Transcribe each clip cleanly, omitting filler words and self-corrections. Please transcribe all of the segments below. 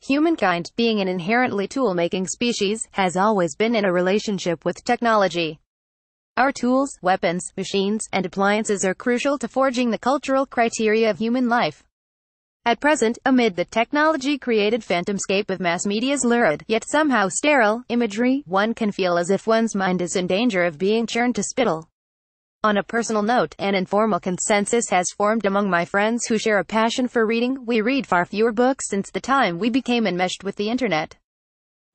Humankind, being an inherently tool-making species, has always been in a relationship with technology. Our tools, weapons, machines, and appliances are crucial to forging the cultural criteria of human life. At present, amid the technology-created phantomscape of mass media's lurid, yet somehow sterile, imagery, one can feel as if one's mind is in danger of being churned to spittle. On a personal note, an informal consensus has formed among my friends who share a passion for reading. We read far fewer books since the time we became enmeshed with the internet.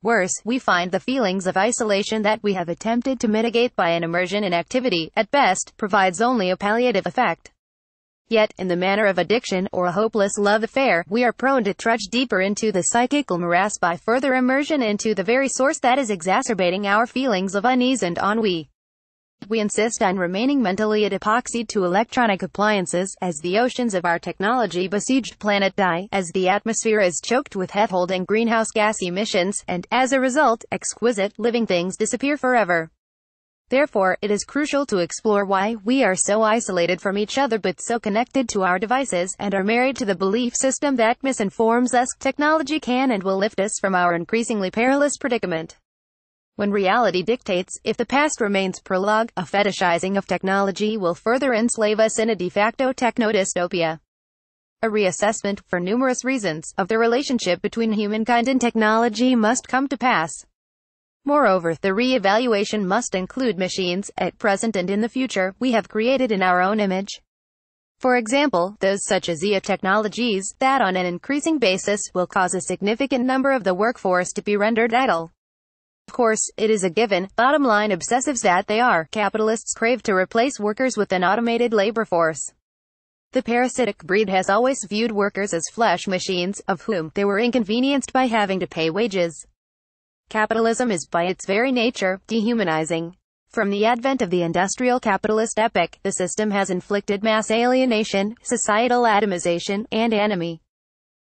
Worse, we find the feelings of isolation that we have attempted to mitigate by an immersion in activity, at best, provides only a palliative effect. Yet, in the manner of addiction, or a hopeless love affair, we are prone to trudge deeper into the psychical morass by further immersion into the very source that is exacerbating our feelings of unease and ennui. We insist on remaining mentally epoxied to electronic appliances, as the oceans of our technology-besieged planet die, as the atmosphere is choked with heat-holding greenhouse gas emissions, and, as a result, exquisite, living things disappear forever. Therefore, it is crucial to explore why we are so isolated from each other but so connected to our devices, and are married to the belief system that misinforms us. Technology can and will lift us from our increasingly perilous predicament. When reality dictates, if the past remains prologue, a fetishizing of technology will further enslave us in a de facto techno-dystopia. A reassessment, for numerous reasons, of the relationship between humankind and technology must come to pass. Moreover, the re-evaluation must include machines, at present and in the future, we have created in our own image. For example, those such as IA technologies, that on an increasing basis, will cause a significant number of the workforce to be rendered idle. Of course, it is a given, bottom-line obsessives that they are, capitalists crave to replace workers with an automated labor force. The parasitic breed has always viewed workers as flesh machines, of whom they were inconvenienced by having to pay wages. Capitalism is, by its very nature, dehumanizing. From the advent of the industrial capitalist epoch, the system has inflicted mass alienation, societal atomization, and anomie.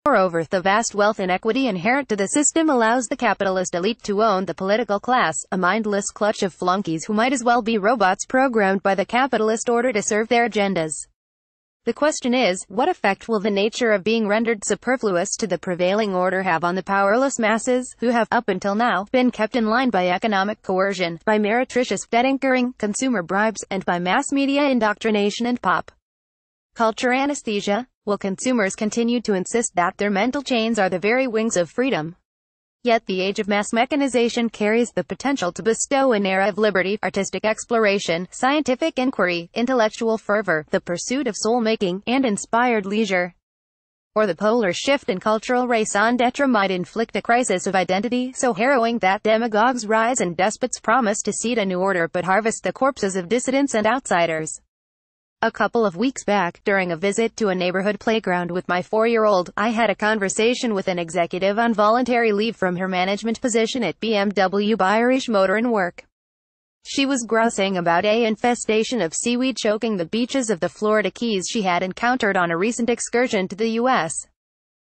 Moreover, the vast wealth inequity inherent to the system allows the capitalist elite to own the political class, a mindless clutch of flunkies who might as well be robots programmed by the capitalist order to serve their agendas. The question is, what effect will the nature of being rendered superfluous to the prevailing order have on the powerless masses, who have, up until now, been kept in line by economic coercion, by meretricious debt-incurring, consumer bribes, and by mass media indoctrination and pop culture anesthesia? Will consumers continue to insist that their mental chains are the very wings of freedom? Yet the age of mass mechanization carries the potential to bestow an era of liberty, artistic exploration, scientific inquiry, intellectual fervor, the pursuit of soul-making, and inspired leisure. Or the polar shift in cultural raison d'etre might inflict a crisis of identity so harrowing that demagogues rise and despots promise to seed a new order but harvest the corpses of dissidents and outsiders. A couple of weeks back, during a visit to a neighborhood playground with my 4-year-old, I had a conversation with an executive on voluntary leave from her management position at BMW Irish Motor and Work. She was grousing about an infestation of seaweed choking the beaches of the Florida Keys she had encountered on a recent excursion to the U.S.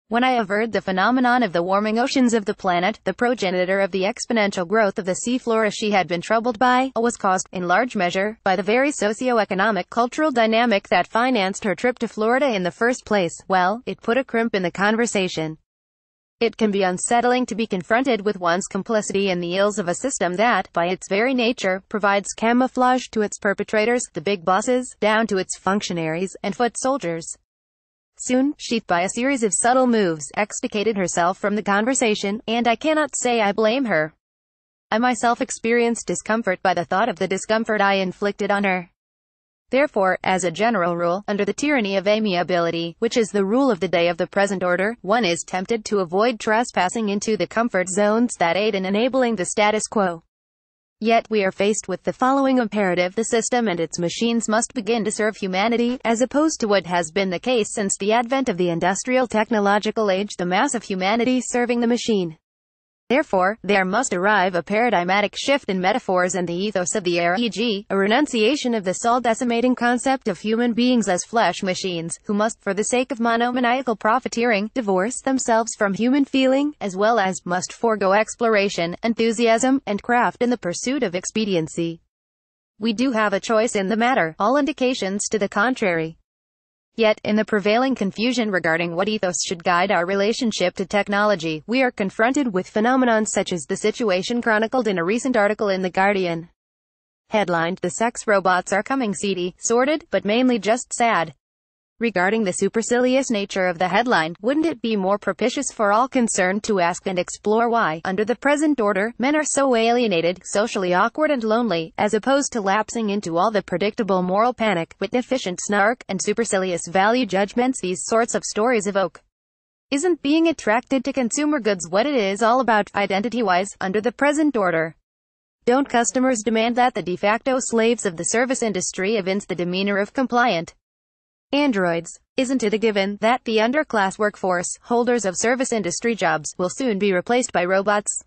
When I averred the phenomenon of the warming oceans of the planet, the progenitor of the exponential growth of the seafloor she had been troubled by, was caused, in large measure, by the very socio-economic cultural dynamic that financed her trip to Florida in the first place, well, it put a crimp in the conversation. It can be unsettling to be confronted with one's complicity in the ills of a system that, by its very nature, provides camouflage to its perpetrators, the big bosses, down to its functionaries and foot soldiers. Soon, she, by a series of subtle moves, extricated herself from the conversation, and I cannot say I blame her. I myself experienced discomfort by the thought of the discomfort I inflicted on her. Therefore, as a general rule, under the tyranny of amiability, which is the rule of the day of the present order, one is tempted to avoid trespassing into the comfort zones that aid in enabling the status quo. Yet, we are faced with the following imperative: the system and its machines must begin to serve humanity, as opposed to what has been the case since the advent of the industrial technological age, the mass of humanity serving the machine. Therefore, there must arrive a paradigmatic shift in metaphors and the ethos of the era, e.g., a renunciation of the soul-decimating concept of human beings as flesh machines, who must, for the sake of monomaniacal profiteering, divorce themselves from human feeling, as well as must forego exploration, enthusiasm, and craft in the pursuit of expediency. We do have a choice in the matter, all indications to the contrary. Yet, in the prevailing confusion regarding what ethos should guide our relationship to technology, we are confronted with phenomena such as the situation chronicled in a recent article in The Guardian. Headlined, "The Sex Robots Are Coming," seedy, sordid, but mainly just sad. Regarding the supercilious nature of the headline, wouldn't it be more propitious for all concerned to ask and explore why, under the present order, men are so alienated, socially awkward and lonely, as opposed to lapsing into all the predictable moral panic, wit deficient snark, and supercilious value judgments these sorts of stories evoke? Isn't being attracted to consumer goods what it is all about, identity-wise, under the present order? Don't customers demand that the de facto slaves of the service industry evince the demeanor of compliant androids? Isn't it a given that the underclass workforce, holders of service industry jobs, will soon be replaced by robots?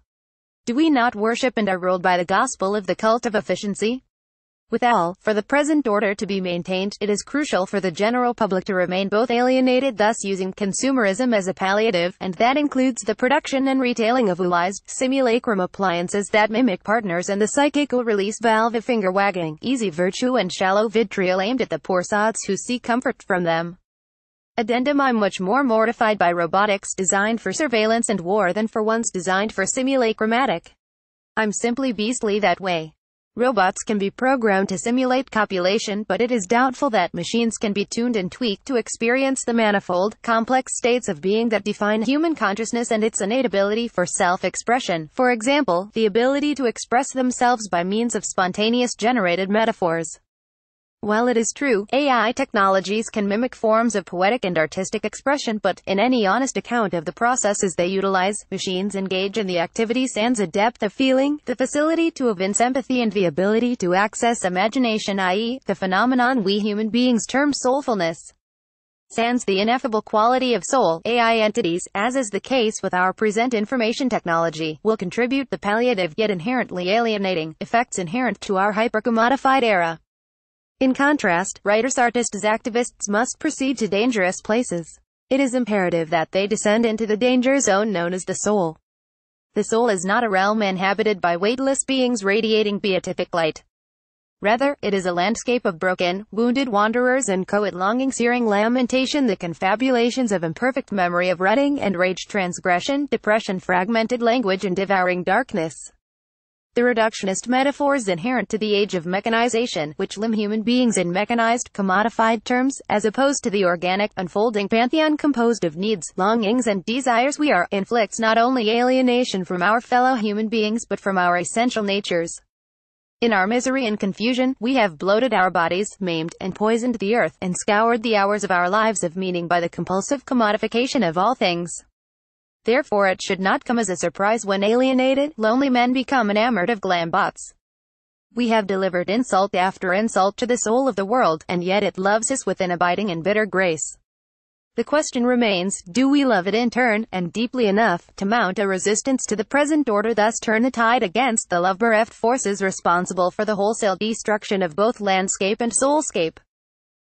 Do we not worship and are ruled by the gospel of the cult of efficiency? With all, for the present order to be maintained, it is crucial for the general public to remain both alienated, thus using consumerism as a palliative, and that includes the production and retailing of utilized, simulacrum appliances that mimic partners and the psychical release valve of finger-wagging, easy virtue and shallow vitriol aimed at the poor sods who seek comfort from them. Addendum: I'm much more mortified by robotics designed for surveillance and war than for ones designed for simulacrumatic. I'm simply beastly that way. Robots can be programmed to simulate copulation, but it is doubtful that machines can be tuned and tweaked to experience the manifold, complex states of being that define human consciousness and its innate ability for self-expression. For example, the ability to express themselves by means of spontaneous generated metaphors. While it is true, AI technologies can mimic forms of poetic and artistic expression, but, in any honest account of the processes they utilize, machines engage in the activity sans a depth of feeling, the facility to evince empathy and the ability to access imagination, i.e., the phenomenon we human beings term soulfulness. Sans the ineffable quality of soul, AI entities, as is the case with our present information technology, will contribute the palliative yet inherently alienating effects inherent to our hyper-commodified era. In contrast, writers, artists, activists must proceed to dangerous places. It is imperative that they descend into the danger zone known as the soul. The soul is not a realm inhabited by weightless beings radiating beatific light. Rather, it is a landscape of broken, wounded wanderers and coed longing, searing lamentation, the confabulations of imperfect memory, of rutting and rage, transgression, depression, fragmented language and devouring darkness. The reductionist metaphors inherent to the age of mechanization, which limn human beings in mechanized, commodified terms, as opposed to the organic, unfolding pantheon composed of needs, longings and desires we are, inflicts not only alienation from our fellow human beings but from our essential natures. In our misery and confusion, we have bloated our bodies, maimed and poisoned the earth, and scoured the hours of our lives of meaning by the compulsive commodification of all things. Therefore it should not come as a surprise when alienated, lonely men become enamored of glam bots. We have delivered insult after insult to the soul of the world, and yet it loves us with an abiding and bitter grace. The question remains, do we love it in turn, and deeply enough, to mount a resistance to the present order, thus turn the tide against the love-bereft forces responsible for the wholesale destruction of both landscape and soulscape?